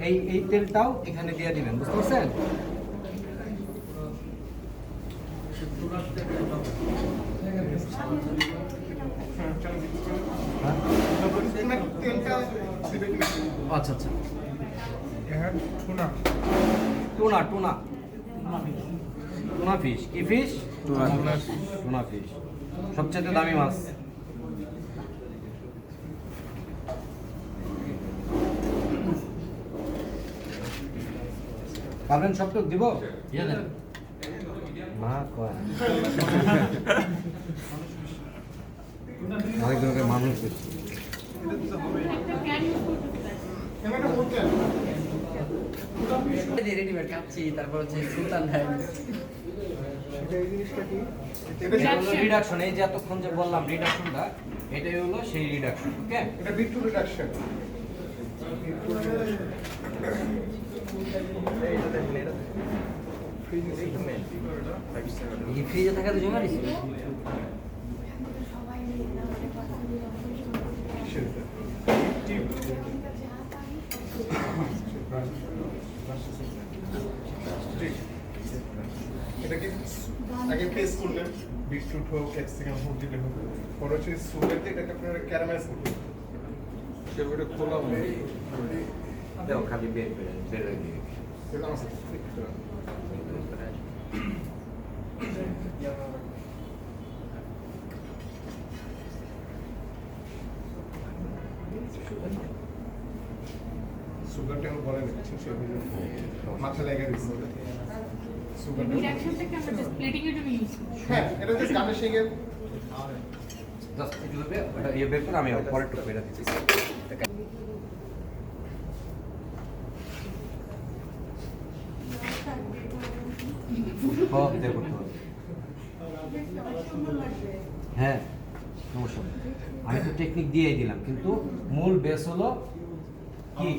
এই তেলটাও এখানে দিয়ে দিবেন, বুঝতে পারছেন? আচ্ছা আচ্ছা, টুনা টুনা টুনা ফিশ। কি ফিশ? টুনা ফিশ, সবচেয়ে দামি মাছ। পাবেন সবটুক দিব না কয় আরেকজনকে মানুষ রেডিমেড কাচ্ছি, তারপর হচ্ছে সুলতান ভাই রিডাকশন। এই যে এতক্ষণ যে বললাম রিডাকশনটা, এটাই হলো সেই রিডাকশন। ওকে, এটা বিট্রু রিডাকশন। ফ্রিজে থাকা তো জমা দিছি। এটাকে আগে পেস্ট করলেন, বিটরুট হোক, ক্যাপসিকাম হোক, যেটা হোক, পরে হচ্ছে সুগার দিয়ে এটাকে আপনারা ক্যারামেলাইজ করবেন। সেগুলো খোলা হবে, দাও খালি বের বের দিয়ে সেটা আমার সাথে সুগারটা এখন বলে নিচ্ছি, সেগুলো মাথা লেগে দিচ্ছে সুগারটা। রিডাকশনটাকে আমরা জাস্ট প্লেটিং এর জন্য ইউজ করি। হ্যাঁ, এটা জাস্ট গার্নিশিং এর। জাস্ট এগুলোকে ওটা ইয়ে বের করে আমি পরে একটু বের দিচ্ছি। দেখো হ্যাঁ, সমস্যা নেই। আমি তো টেকনিক দিয়েই দিলাম, কিন্তু মূল বেস হলো কি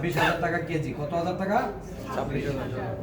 $26,000 কেজি। কত হাজার টাকা? 26,000